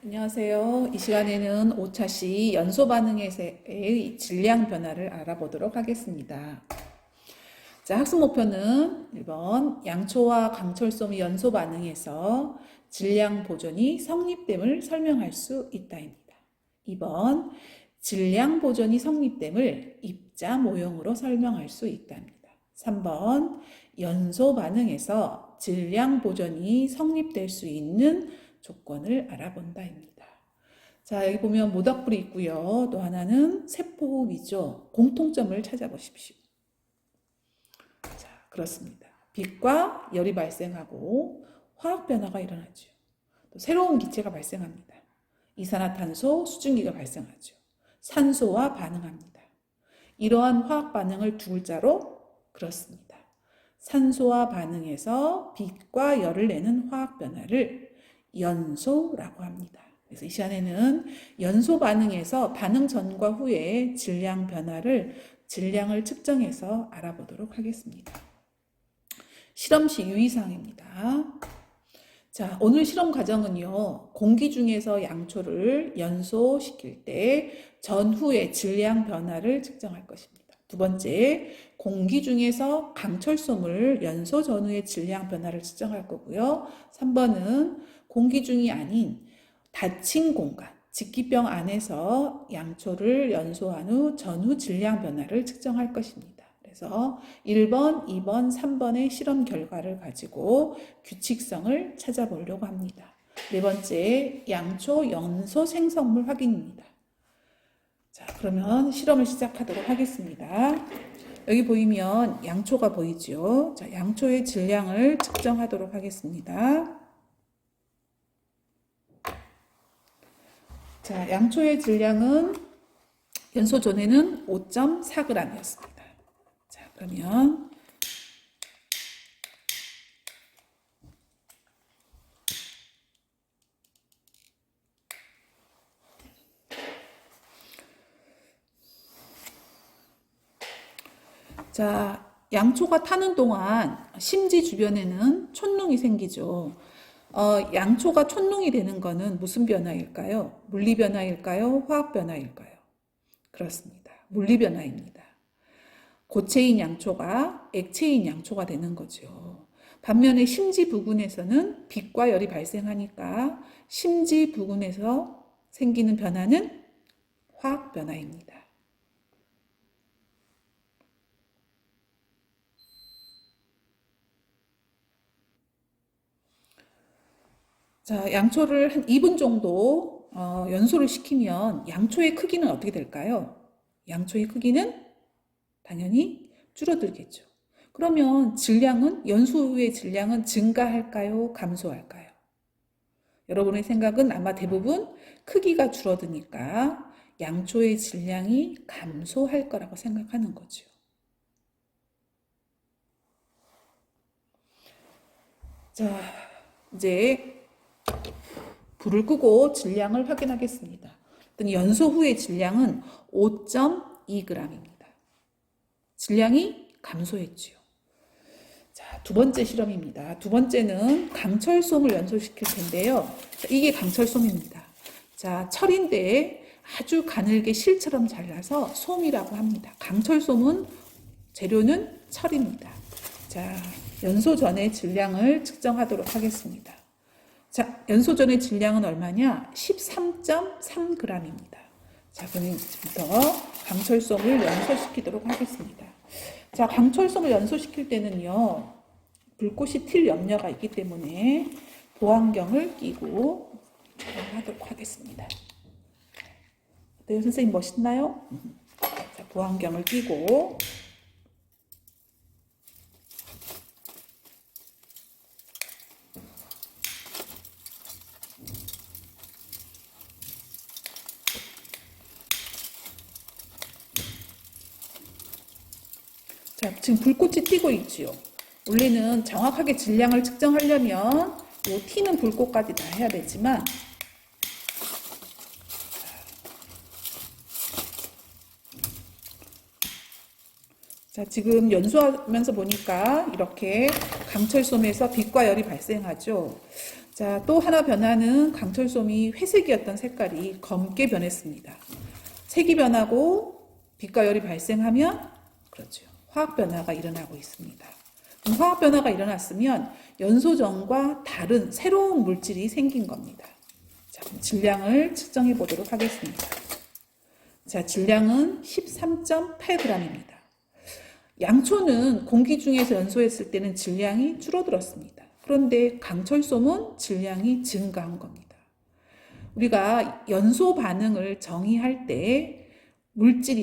안녕하세요. 이 시간에는 오차시 연소 반응에서의 질량 변화를 알아보도록 하겠습니다. 자, 학습 목표는 1번 양초와 강철솜의 연소 반응에서 질량 보존이 성립됨을 설명할 수 있다입니다. 2번 질량 보존이 성립됨을 입자 모형으로 설명할 수 있답니다. 3번 연소 반응에서 질량 보존이 성립될 수 있는 조건을 알아본다입니다. 자, 여기 보면 모닥불이 있고요. 또 하나는 세포호흡이죠. 공통점을 찾아보십시오. 자, 그렇습니다. 빛과 열이 발생하고 화학 변화가 일어나죠. 또 새로운 기체가 발생합니다. 이산화탄소, 수증기가 발생하죠. 산소와 반응합니다. 이러한 화학 반응을 두 글자로 그렇습니다. 산소와 반응해서 빛과 열을 내는 화학 변화를 연소라고 합니다. 그래서 이 시간에는 연소 반응에서 반응 전과 후의 질량 변화를 질량을 측정해서 알아보도록 하겠습니다. 실험시 유의사항입니다. 자, 오늘 실험 과정은요, 공기 중에서 양초를 연소시킬 때 전후의 질량 변화를 측정할 것입니다. 두 번째, 공기 중에서 강철솜을 연소 전후의 질량 변화를 측정할 거고요. 3번은 공기 중이 아닌 닫힌 공간, 직기병 안에서 양초를 연소한 후 전후 질량 변화를 측정할 것입니다. 그래서 1번, 2번, 3번의 실험 결과를 가지고 규칙성을 찾아보려고 합니다. 네 번째, 양초 연소 생성물 확인입니다. 자, 그러면 실험을 시작하도록 하겠습니다. 여기 보이면 양초가 보이죠? 자, 양초의 질량을 측정하도록 하겠습니다. 자, 양초의 질량은 연소 전에는 5.4g이었습니다. 자, 그러면 자, 양초가 타는 동안 심지 주변에는 촌농이 생기죠. 양초가 촌농이 되는 것은 무슨 변화일까요? 물리 변화일까요? 화학 변화일까요? 그렇습니다. 물리 변화입니다. 고체인 양초가 액체인 양초가 되는 거죠. 반면에 심지 부근에서는 빛과 열이 발생하니까 심지 부근에서 생기는 변화는 화학 변화입니다. 자, 양초를 한 2분 정도 연소를 시키면 양초의 크기는 어떻게 될까요? 양초의 크기는 당연히 줄어들겠죠. 그러면 질량은 연소 후의 질량은 증가할까요? 감소할까요? 여러분의 생각은 아마 대부분 크기가 줄어드니까 양초의 질량이 감소할 거라고 생각하는 거죠. 자, 이제 불을 끄고 질량을 확인하겠습니다. 연소 후의 질량은 5.2g입니다. 질량이 감소했지요. 자, 두 번째 실험입니다. 두 번째는 강철솜을 연소시킬 텐데요. 자, 이게 강철솜입니다. 자, 철인데 아주 가늘게 실처럼 잘라서 솜이라고 합니다. 강철솜은 재료는 철입니다. 자, 연소 전의 질량을 측정하도록 하겠습니다. 자, 연소 전의 질량은 얼마냐? 13.3g입니다. 자, 그럼 지금부터 강철솜을 연소시키도록 하겠습니다. 자, 강철솜을 연소시킬 때는요, 불꽃이 튈 염려가 있기 때문에 보안경을 끼고 하도록 하겠습니다. 어때요, 선생님 멋있나요? 자, 보안경을 끼고 자, 지금 불꽃이 튀고 있지요. 원래는 정확하게 질량을 측정하려면 이 튀는 불꽃까지 다 해야 되지만 자, 지금 연소하면서 보니까 이렇게 강철솜에서 빛과 열이 발생하죠. 자, 또 하나 변화는 강철솜이 회색이었던 색깔이 검게 변했습니다. 색이 변하고 빛과 열이 발생하면 그렇죠. 화학 변화가 일어나고 있습니다. 그럼 화학 변화가 일어났으면 연소전과 다른 새로운 물질이 생긴 겁니다. 자, 그럼 질량을 측정해 보도록 하겠습니다. 자, 질량은 13.8g입니다. 양초는 공기 중에서 연소했을 때는 질량이 줄어들었습니다. 그런데 강철솜은 질량이 증가한 겁니다. 우리가 연소 반응을 정의할 때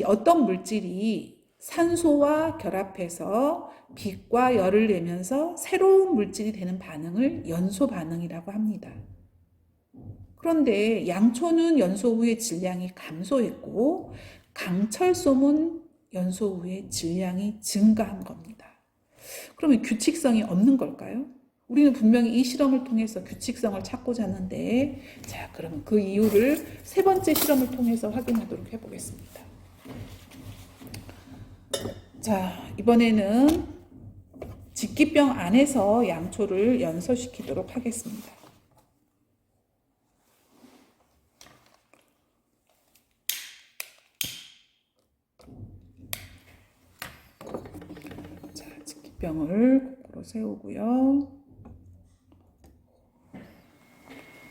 어떤 물질이 산소와 결합해서 빛과 열을 내면서 새로운 물질이 되는 반응을 연소 반응이라고 합니다. 그런데 양초는 연소 후에 질량이 감소했고 강철솜은 연소 후에 질량이 증가한 겁니다. 그러면 규칙성이 없는 걸까요? 우리는 분명히 이 실험을 통해서 규칙성을 찾고자 하는데, 자, 그러면 그 이유를 세 번째 실험을 통해서 확인하도록 해보겠습니다. 자, 이번에는 직기병 안에서 양초를 연소시키도록 하겠습니다. 자, 직기병을 거꾸로 세우고요.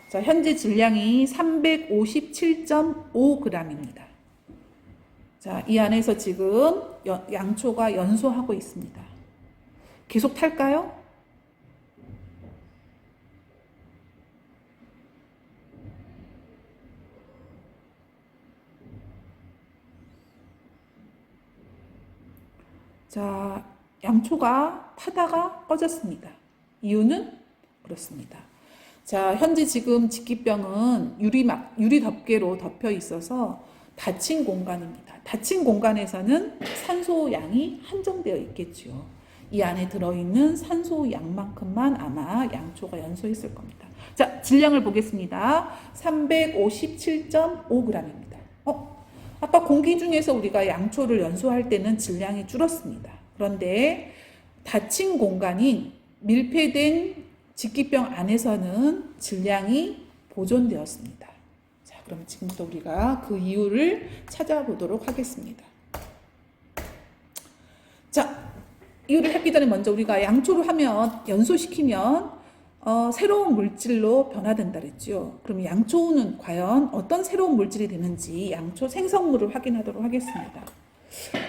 자, 현재 질량이 357.5g입니다. 자, 이 안에서 지금 양초가 연소하고 있습니다. 계속 탈까요? 자, 양초가 타다가 꺼졌습니다. 이유는 그렇습니다. 자, 현재 지금 직기병은 유리 덮개로 덮여 있어서 닫힌 공간입니다. 닫힌 공간에서는 산소 양이 한정되어 있겠죠. 이 안에 들어있는 산소 양만큼만 아마 양초가 연소했을 겁니다. 자, 질량을 보겠습니다. 357.5g입니다. 아까 공기 중에서 우리가 양초를 연소할 때는 질량이 줄었습니다. 그런데 닫힌 공간인 밀폐된 직기병 안에서는 질량이 보존되었습니다. 자, 그럼 지금부터 우리가 그 이유를 찾아보도록 하겠습니다. 자, 이유를 하기 전에 먼저 우리가 양초를 하면 연소시키면 새로운 물질로 변화된다 그랬죠. 그럼 양초는 과연 어떤 새로운 물질이 되는지 양초 생성물을 확인하도록 하겠습니다.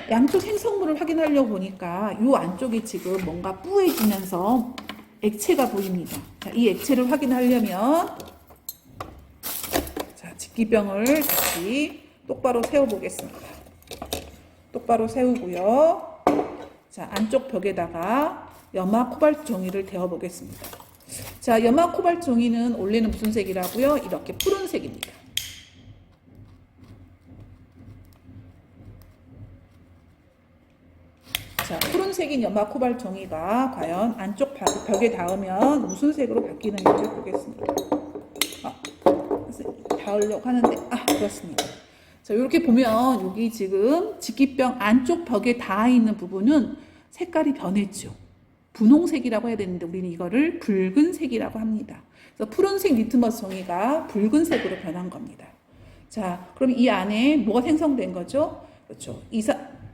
양초 생성물을 확인하려고 보니까 이 안쪽에 지금 뭔가 뿌해지면서 액체가 보입니다. 자, 이 액체를 확인하려면 자, 직기병을 다시 똑바로 세워보겠습니다. 똑바로 세우고요. 자, 안쪽 벽에다가 염화 코발트 종이를 대어보겠습니다. 자, 염화 코발트 종이는 원래는 무슨 색이라고요? 이렇게 푸른색입니다. 자, 푸른색인 염화 코발트 종이가 과연 안쪽 벽에 닿으면 무슨 색으로 바뀌는지를 보겠습니다. 닿으려고 하는데, 그렇습니다. 자, 이렇게 보면 여기 지금 직기병 안쪽 벽에 닿아 있는 부분은 색깔이 변했죠. 분홍색이라고 해야 되는데 우리는 이거를 붉은색이라고 합니다. 그래서 푸른색 리트머스 종이가 붉은색으로 변한 겁니다. 자, 그럼 이 안에 뭐가 생성된 거죠? 그렇죠.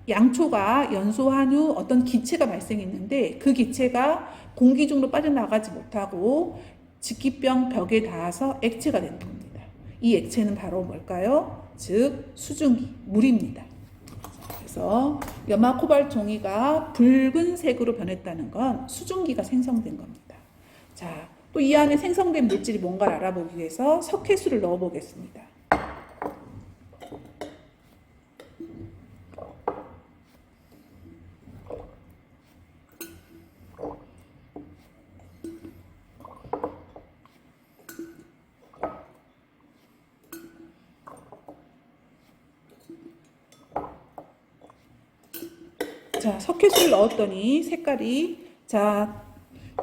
양초가 연소한 후 어떤 기체가 발생했는데 그 기체가 공기 중으로 빠져나가지 못하고 직기병 벽에 닿아서 액체가 된 겁니다. 이 액체는 바로 뭘까요? 즉 수증기, 물입니다. 그래서 염화 코발트 종이가 붉은색으로 변했다는 건 수증기가 생성된 겁니다. 자, 또 이 안에 생성된 물질이 뭔가를 알아보기 위해서 석회수를 넣어 보겠습니다. 자, 석회수를 넣었더니 색깔이, 자,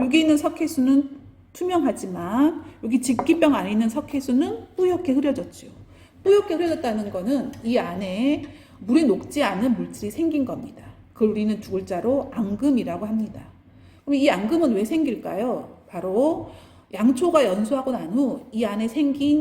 여기 있는 석회수는 투명하지만 여기 직기병 안에 있는 석회수는 뿌옇게 흐려졌죠. 뿌옇게 흐려졌다는 거는 이 안에 물에 녹지 않은 물질이 생긴 겁니다. 그걸 우리는 두 글자로 앙금이라고 합니다. 그럼 이 앙금은 왜 생길까요? 바로 양초가 연수하고 난 후 이 안에 생긴